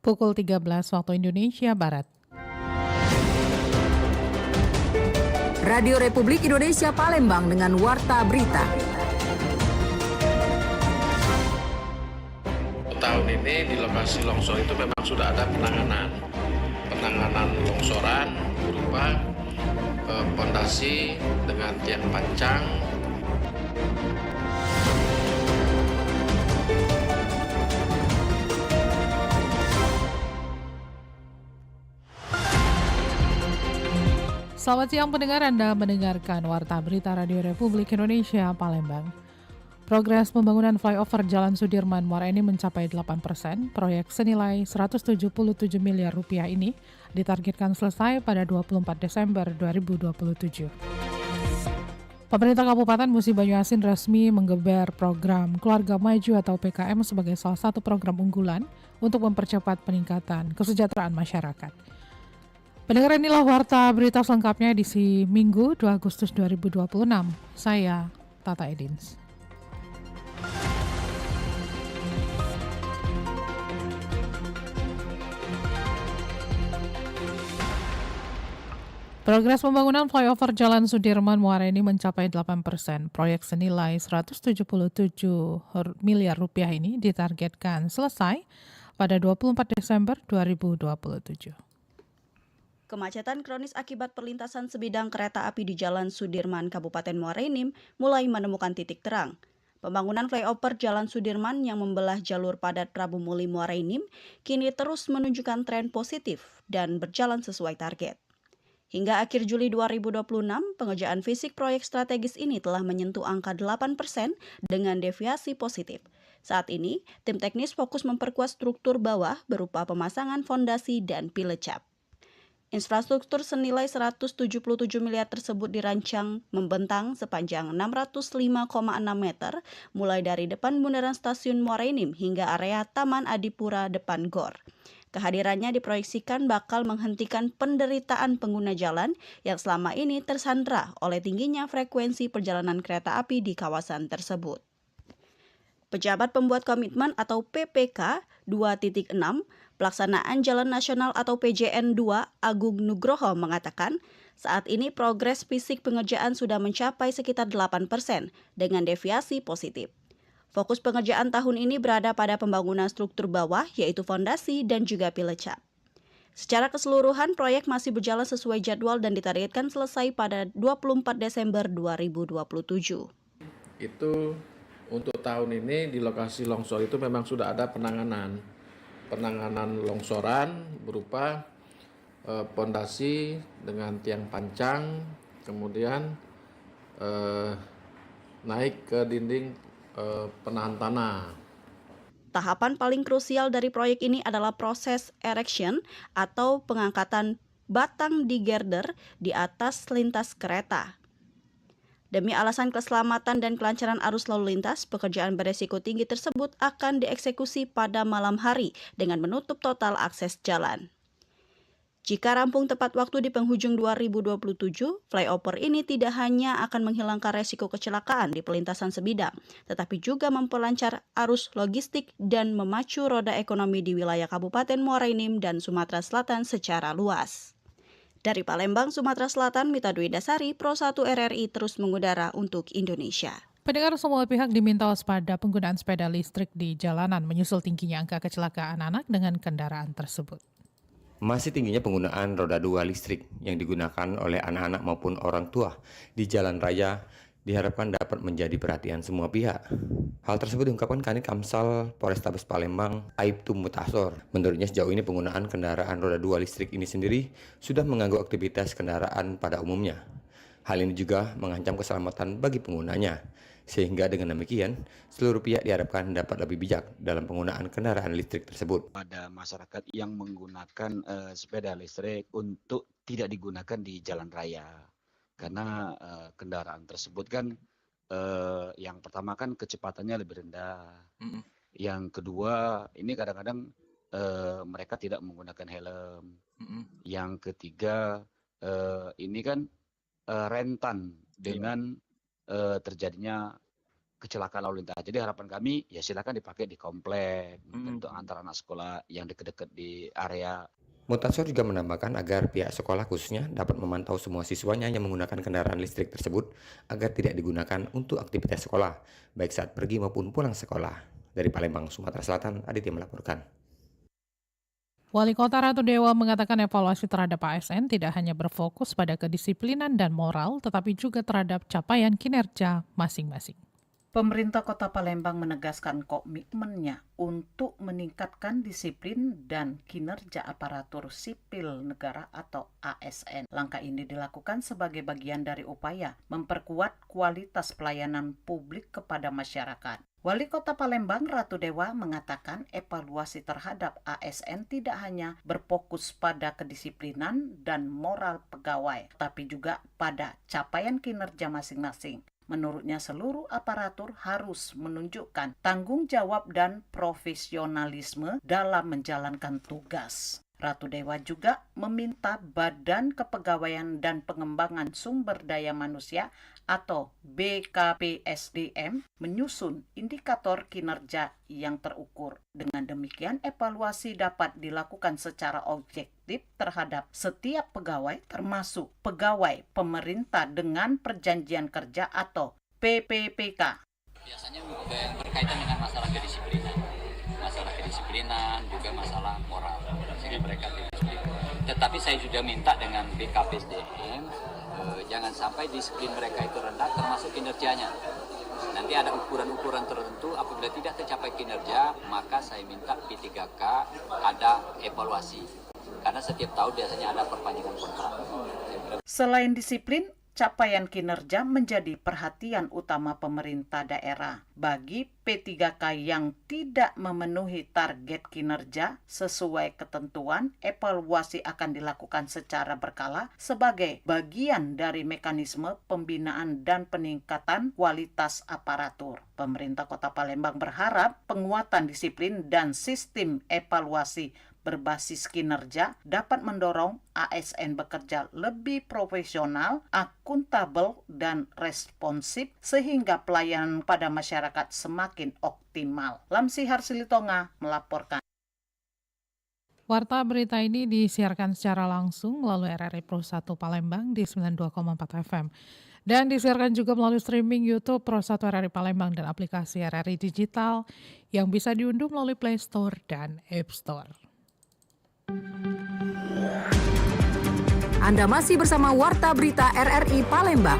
pukul 13 waktu Indonesia Barat. Radio Republik Indonesia Palembang dengan Warta Berita. Tahun ini di lokasi longsor itu memang sudah ada penanganan longsoran berupa pondasi dengan tiang pancang. Selamat siang pendengar, Anda mendengarkan Warta Berita Radio Republik Indonesia Palembang. Progres pembangunan flyover Jalan Sudirman Muara Enim mencapai 8%. Proyek senilai 177 miliar rupiah ini ditargetkan selesai pada 24 Desember 2027. Pemerintah Kabupaten Musi Banyu Asin resmi menggeber program Keluarga Maju atau PKM sebagai salah satu program unggulan untuk mempercepat peningkatan kesejahteraan masyarakat. Pendengar, inilah Warta Berita selengkapnya edisi Minggu 2 Agustus 2026. Saya Tata Edins. Progres pembangunan flyover Jalan Sudirman Muara Enim mencapai 8%. Proyek senilai 177 miliar rupiah ini ditargetkan selesai pada 24 Desember 2027. Kemacetan kronis akibat perlintasan sebidang kereta api di Jalan Sudirman, Kabupaten Muara Enim mulai menemukan titik terang. Pembangunan flyover Jalan Sudirman yang membelah jalur padat Prabu Muli Muara Enim kini terus menunjukkan tren positif dan berjalan sesuai target. Hingga akhir Juli 2026, pengerjaan fisik proyek strategis ini telah menyentuh angka 8% dengan deviasi positif. Saat ini, tim teknis fokus memperkuat struktur bawah berupa pemasangan fondasi dan pilecap. Infrastruktur senilai 177 miliar tersebut dirancang membentang sepanjang 605,6 meter, mulai dari depan bundaran stasiun Muara Enim hingga area Taman Adipura depan GOR. Kehadirannya diproyeksikan bakal menghentikan penderitaan pengguna jalan yang selama ini tersandra oleh tingginya frekuensi perjalanan kereta api di kawasan tersebut. Pejabat Pembuat Komitmen atau PPK 2.6, Pelaksanaan Jalan Nasional atau PJN 2, Agung Nugroho mengatakan, saat ini progres fisik pengerjaan sudah mencapai sekitar 8% dengan deviasi positif. Fokus pengerjaan tahun ini berada pada pembangunan struktur bawah, yaitu fondasi dan juga pilecap. Secara keseluruhan, proyek masih berjalan sesuai jadwal dan ditargetkan selesai pada 24 Desember 2027. Itu untuk tahun ini di lokasi longsor itu memang sudah ada penanganan longsoran berupa pondasi dengan tiang pancang, kemudian naik ke dinding penahan tanah. Tahapan paling krusial dari proyek ini adalah proses erection atau pengangkatan batang di girder di atas lintas kereta. Demi alasan keselamatan dan kelancaran arus lalu lintas, pekerjaan beresiko tinggi tersebut akan dieksekusi pada malam hari dengan menutup total akses jalan. Jika rampung tepat waktu di penghujung 2027, flyover ini tidak hanya akan menghilangkan resiko kecelakaan di pelintasan sebidang, tetapi juga memperlancar arus logistik dan memacu roda ekonomi di wilayah Kabupaten Muara Enim dan Sumatera Selatan secara luas. Dari Palembang, Sumatera Selatan, Mita Dwi Dasari, Pro 1 RRI terus mengudara untuk Indonesia. Pendengar, semua pihak diminta waspada penggunaan sepeda listrik di jalanan menyusul tingginya angka kecelakaan anak dengan kendaraan tersebut. Masih tingginya penggunaan roda 2 listrik yang digunakan oleh anak-anak maupun orang tua di jalan raya diharapkan dapat menjadi perhatian semua pihak. Hal tersebut diungkapkan Kanit Kamsal Polrestabes Palembang, Aibtu Mutasor. Menurutnya sejauh ini penggunaan kendaraan roda 2 listrik ini sendiri sudah mengganggu aktivitas kendaraan pada umumnya. Hal ini juga mengancam keselamatan bagi penggunanya. Sehingga dengan demikian, seluruh pihak diharapkan dapat lebih bijak dalam penggunaan kendaraan listrik tersebut. Pada masyarakat yang menggunakan sepeda listrik untuk tidak digunakan di jalan raya. Karena kendaraan tersebut kan yang pertama kan kecepatannya lebih rendah. Yang kedua ini kadang-kadang mereka tidak menggunakan helm. Yang ketiga ini kan rentan dengan terjadinya kecelakaan lalu lintas. Jadi harapan kami ya silakan dipakai di komplek, mungkin untuk antar anak sekolah yang dekat-dekat di area. Mutansor juga menambahkan agar pihak sekolah khususnya dapat memantau semua siswanya yang menggunakan kendaraan listrik tersebut agar tidak digunakan untuk aktivitas sekolah, baik saat pergi maupun pulang sekolah. Dari Palembang, Sumatera Selatan, Aditya melaporkan. Wali Kota Ratu Dewa mengatakan evaluasi terhadap ASN tidak hanya berfokus pada kedisiplinan dan moral, tetapi juga terhadap capaian kinerja masing-masing. Pemerintah Kota Palembang menegaskan komitmennya untuk meningkatkan disiplin dan kinerja aparatur sipil negara atau ASN. Langkah ini dilakukan sebagai bagian dari upaya memperkuat kualitas pelayanan publik kepada masyarakat. Wali Kota Palembang Ratu Dewa mengatakan evaluasi terhadap ASN tidak hanya berfokus pada kedisiplinan dan moral pegawai, tapi juga pada capaian kinerja masing-masing. Menurutnya seluruh aparatur harus menunjukkan tanggung jawab dan profesionalisme dalam menjalankan tugas. Ratu Dewa juga meminta Badan Kepegawaian dan Pengembangan Sumber Daya Manusia atau BKPSDM menyusun indikator kinerja yang terukur. Dengan demikian, evaluasi dapat dilakukan secara objektif terhadap setiap pegawai, termasuk pegawai pemerintah dengan perjanjian kerja atau PPPK. Biasanya yang berkaitan dengan masalah kedisiplinan, juga masalah moral, sehingga mereka disiplin. Tetapi saya juga minta dengan BKPSDM, jangan sampai disiplin mereka itu rendah, termasuk kinerjanya. Nanti ada ukuran-ukuran tertentu, apabila tidak tercapai kinerja, maka saya minta P3K ada evaluasi. Karena setiap tahun biasanya ada perpanjangan kontrak. Selain disiplin, capaian kinerja menjadi perhatian utama pemerintah daerah. Bagi P3K yang tidak memenuhi target kinerja sesuai ketentuan, evaluasi akan dilakukan secara berkala sebagai bagian dari mekanisme pembinaan dan peningkatan kualitas aparatur. Pemerintah Kota Palembang berharap penguatan disiplin dan sistem evaluasi berbasis kinerja dapat mendorong ASN bekerja lebih profesional, akuntabel, dan responsif sehingga pelayanan pada masyarakat semakin optimal. Lamsi Harsilitonga melaporkan. Warta berita ini disiarkan secara langsung melalui RRI Pro 1 Palembang di 92,4 FM. Dan disiarkan juga melalui streaming YouTube Pro 1 RRI Palembang dan aplikasi RRI Digital yang bisa diunduh melalui Play Store dan App Store. Anda masih bersama Warta Berita RRI Palembang.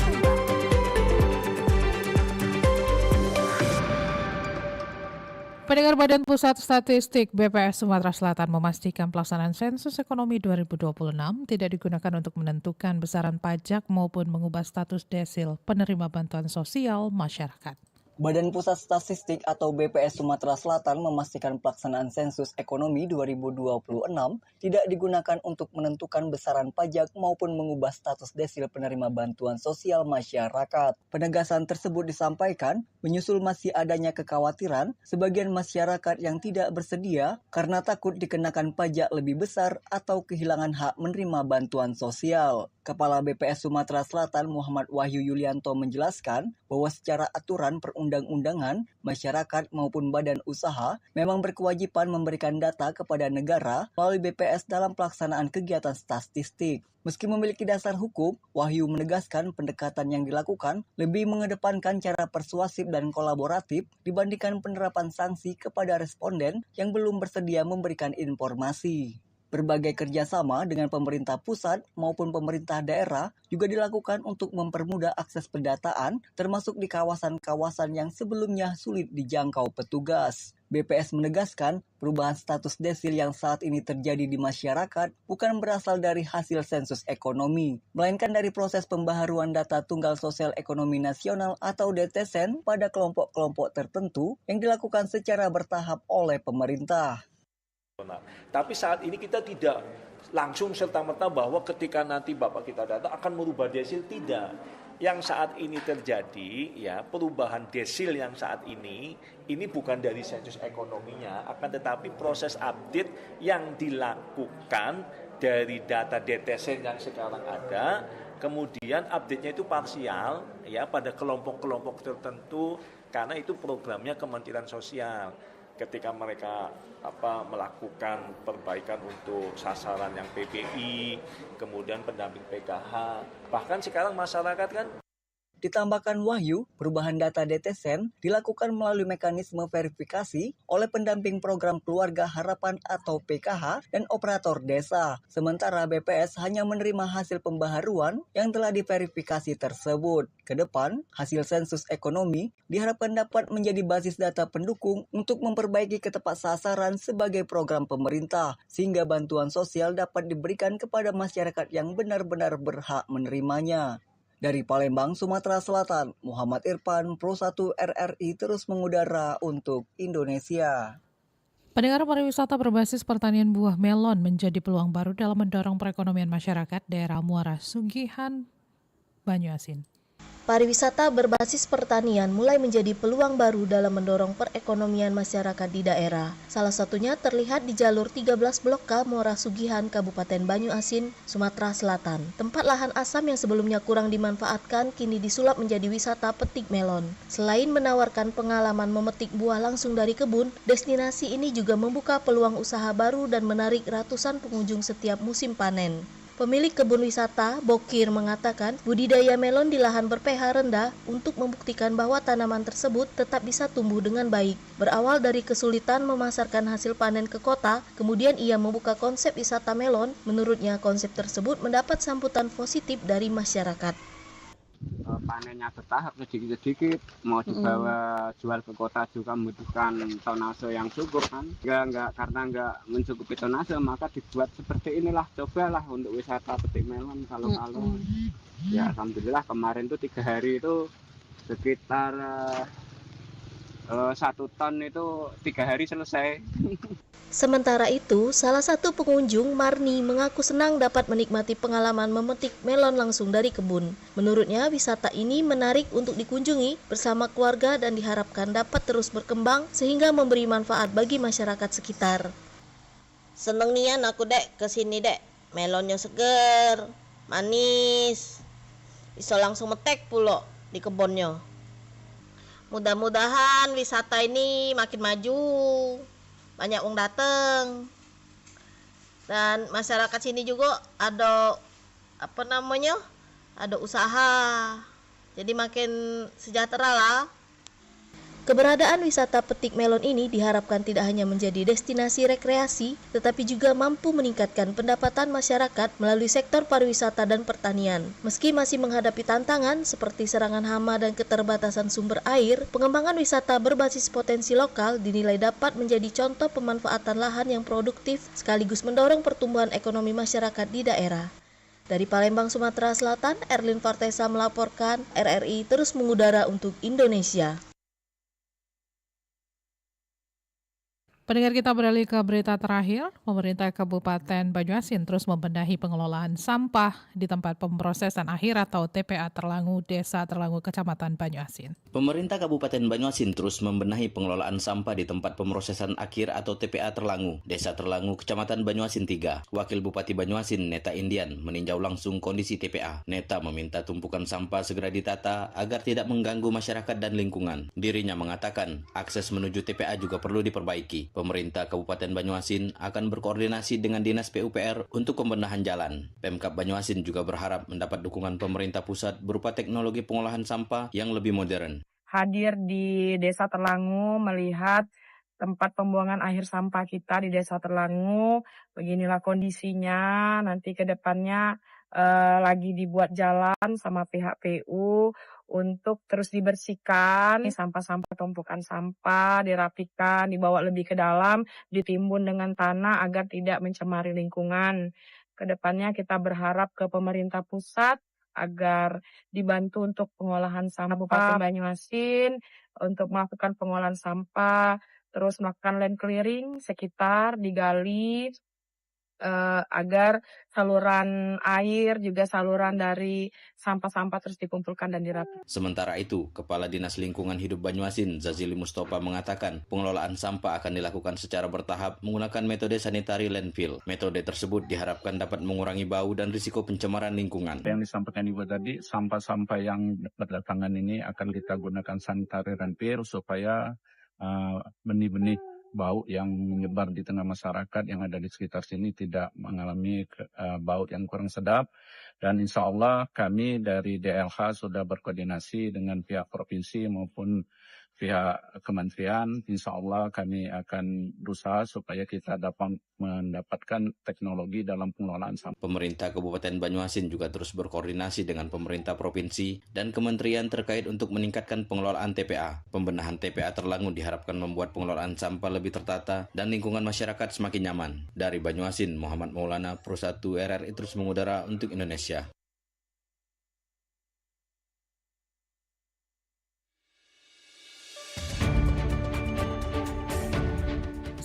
Pendengar Badan Pusat Statistik BPS Sumatera Selatan memastikan pelaksanaan sensus ekonomi 2026 tidak digunakan untuk menentukan besaran pajak maupun mengubah status desil penerima bantuan sosial masyarakat. Badan Pusat Statistik atau BPS Sumatera Selatan memastikan pelaksanaan sensus ekonomi 2026 tidak digunakan untuk menentukan besaran pajak maupun mengubah status desil penerima bantuan sosial masyarakat. Penegasan tersebut disampaikan menyusul masih adanya kekhawatiran sebagian masyarakat yang tidak bersedia karena takut dikenakan pajak lebih besar atau kehilangan hak menerima bantuan sosial. Kepala BPS Sumatera Selatan Muhammad Wahyu Yulianto menjelaskan bahwa secara aturan perundang-undangan, masyarakat maupun badan usaha memang berkewajiban memberikan data kepada negara melalui BPS dalam pelaksanaan kegiatan statistik. Meski memiliki dasar hukum, Wahyu menegaskan pendekatan yang dilakukan lebih mengedepankan cara persuasif dan kolaboratif dibandingkan penerapan sanksi kepada responden yang belum bersedia memberikan informasi. Berbagai kerjasama dengan pemerintah pusat maupun pemerintah daerah juga dilakukan untuk mempermudah akses pendataan, termasuk di kawasan-kawasan yang sebelumnya sulit dijangkau petugas. BPS menegaskan perubahan status desil yang saat ini terjadi di masyarakat bukan berasal dari hasil sensus ekonomi, melainkan dari proses pembaharuan data Tunggal Sosial Ekonomi Nasional atau DTSN pada kelompok-kelompok tertentu yang dilakukan secara bertahap oleh pemerintah. Tapi saat ini kita tidak langsung serta-merta bahwa ketika nanti Bapak kita datang akan merubah desil, tidak. Yang saat ini terjadi ya perubahan desil yang saat ini bukan dari sensus ekonominya, akan tetapi proses update yang dilakukan dari data DTSN yang sekarang ada, kemudian update-nya itu parsial ya pada kelompok-kelompok tertentu karena itu programnya Kementerian Sosial. Ketika mereka melakukan perbaikan untuk sasaran yang PPI, kemudian pendamping PKH, bahkan sekarang masyarakat kan. Ditambahkan Wahyu, perubahan data DTSEN dilakukan melalui mekanisme verifikasi oleh pendamping program Keluarga Harapan atau PKH dan operator desa. Sementara BPS hanya menerima hasil pembaharuan yang telah diverifikasi tersebut. Kedepan, hasil sensus ekonomi diharapkan dapat menjadi basis data pendukung untuk memperbaiki ketepat sasaran sebagai program pemerintah, sehingga bantuan sosial dapat diberikan kepada masyarakat yang benar-benar berhak menerimanya. Dari Palembang, Sumatera Selatan, Muhammad Irfan, Pro 1 RRI terus mengudara untuk Indonesia. Pendengar, pariwisata berbasis pertanian buah melon menjadi peluang baru dalam mendorong perekonomian masyarakat daerah Muara Sugihan, Banyuasin. Pariwisata berbasis pertanian mulai menjadi peluang baru dalam mendorong perekonomian masyarakat di daerah. Salah satunya terlihat di jalur 13 Blok K Muara Sugihan, Kabupaten Banyuasin, Sumatera Selatan. Tempat lahan asam yang sebelumnya kurang dimanfaatkan kini disulap menjadi wisata petik melon. Selain menawarkan pengalaman memetik buah langsung dari kebun, destinasi ini juga membuka peluang usaha baru dan menarik ratusan pengunjung setiap musim panen. Pemilik kebun wisata, Bokir, mengatakan budidaya melon di lahan ber-pH rendah untuk membuktikan bahwa tanaman tersebut tetap bisa tumbuh dengan baik. Berawal dari kesulitan memasarkan hasil panen ke kota, kemudian ia membuka konsep wisata melon. Menurutnya konsep tersebut mendapat sambutan positif dari masyarakat. Panennya bertahap sedikit-sedikit, mau dibawa jual ke kota juga membutuhkan tonase yang cukup kan. Karena nggak mencukupi tonase, maka dibuat seperti inilah, cobalah untuk wisata petik melon kalau ya alhamdulillah kemarin tuh 3 hari itu sekitar 1 ton itu 3 hari selesai. Sementara itu, salah satu pengunjung, Marni, mengaku senang dapat menikmati pengalaman memetik melon langsung dari kebun. Menurutnya, wisata ini menarik untuk dikunjungi bersama keluarga dan diharapkan dapat terus berkembang sehingga memberi manfaat bagi masyarakat sekitar. Seneng nian aku dek kesini dek, melonnya seger, manis, bisa langsung metek pulo di kebunnya. Mudah-mudahan wisata ini makin maju. Banyak orang datang dan masyarakat sini juga ada ada usaha, jadi makin sejahtera lah. Keberadaan wisata petik melon ini diharapkan tidak hanya menjadi destinasi rekreasi, tetapi juga mampu meningkatkan pendapatan masyarakat melalui sektor pariwisata dan pertanian. Meski masih menghadapi tantangan seperti serangan hama dan keterbatasan sumber air, pengembangan wisata berbasis potensi lokal dinilai dapat menjadi contoh pemanfaatan lahan yang produktif sekaligus mendorong pertumbuhan ekonomi masyarakat di daerah. Dari Palembang, Sumatera Selatan, Erlin Fartesa melaporkan, RRI terus mengudara untuk Indonesia. Pendengar, kita beralih ke berita terakhir. Pemerintah Kabupaten Banyuasin terus membenahi pengelolaan sampah di tempat pemrosesan akhir atau TPA Terlangu, Desa Terlangu, Kecamatan Banyuasin. Pemerintah Kabupaten Banyuasin terus membenahi pengelolaan sampah di tempat pemrosesan akhir atau TPA Terlangu, Desa Terlangu, Kecamatan Banyuasin 3. Wakil Bupati Banyuasin, Neta Indian, meninjau langsung kondisi TPA. Neta meminta tumpukan sampah segera ditata agar tidak mengganggu masyarakat dan lingkungan. Dirinya mengatakan akses menuju TPA juga perlu diperbaiki. Pemerintah Kabupaten Banyuasin akan berkoordinasi dengan Dinas PUPR untuk pembenahan jalan. Pemkab Banyuasin juga berharap mendapat dukungan pemerintah pusat berupa teknologi pengolahan sampah yang lebih modern. Hadir di Desa Terlangu melihat tempat pembuangan akhir sampah kita di Desa Terlangu. Beginilah kondisinya, nanti ke depannya lagi dibuat jalan sama pihak PU untuk terus dibersihkan, sampah-sampah tumpukan sampah dirapikan, dibawa lebih ke dalam, ditimbun dengan tanah agar tidak mencemari lingkungan. Kedepannya kita berharap ke pemerintah pusat agar dibantu untuk pengolahan sampah Kabupaten Banyuasin, untuk melakukan pengolahan sampah, terus melakukan land clearing sekitar, digali agar saluran air juga saluran dari sampah-sampah terus dikumpulkan dan dirapikan. Sementara itu, Kepala Dinas Lingkungan Hidup Banyuasin, Zazili Mustofa mengatakan pengelolaan sampah akan dilakukan secara bertahap menggunakan metode sanitary landfill. Metode tersebut diharapkan dapat mengurangi bau dan risiko pencemaran lingkungan. Yang disampaikan Ibu tadi, sampah-sampah yang berdatangan ini akan kita gunakan sanitary landfill supaya benih-benih bau yang menyebar di tengah masyarakat yang ada di sekitar sini tidak mengalami bau yang kurang sedap. Dan insya Allah kami dari DLH sudah berkoordinasi dengan pihak provinsi maupun pihak kementerian. Insya Allah kami akan berusaha supaya kita dapat mendapatkan teknologi dalam pengelolaan sampah. Pemerintah Kabupaten Banyuasin juga terus berkoordinasi dengan pemerintah provinsi dan kementerian terkait untuk meningkatkan pengelolaan TPA. Pembenahan TPA Terlangu diharapkan membuat pengelolaan sampah lebih tertata dan lingkungan masyarakat semakin nyaman. Dari Banyuasin, Muhammad Maulana, Pro 1 RRI terus mengudara untuk Indonesia.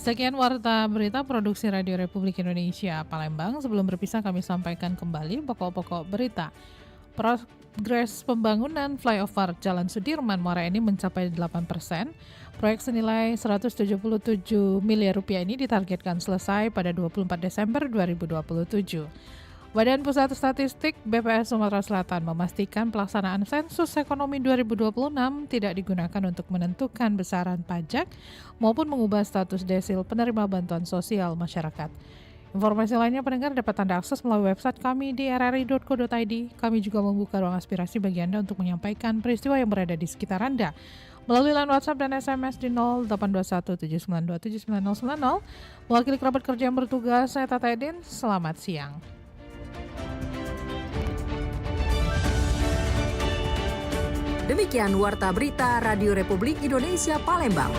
Sekian warta berita produksi Radio Republik Indonesia Palembang. Sebelum berpisah kami sampaikan kembali pokok-pokok berita. Progres pembangunan flyover Jalan Sudirman Muara Enim mencapai 8%. Proyek senilai 177 miliar rupiah ini ditargetkan selesai pada 24 Desember 2027. Badan Pusat Statistik BPS Sumatera Selatan memastikan pelaksanaan sensus ekonomi 2026 tidak digunakan untuk menentukan besaran pajak maupun mengubah status desil penerima bantuan sosial masyarakat. Informasi lainnya pendengar dapat Anda akses melalui website kami di rri.co.id. Kami juga membuka ruang aspirasi bagi Anda untuk menyampaikan peristiwa yang berada di sekitar Anda melalui line WhatsApp dan SMS di 082179279090. Mewakili kerabat kerja yang bertugas, saya Tata Edin. Selamat siang. Demikian Warta Berita Radio Republik Indonesia Palembang.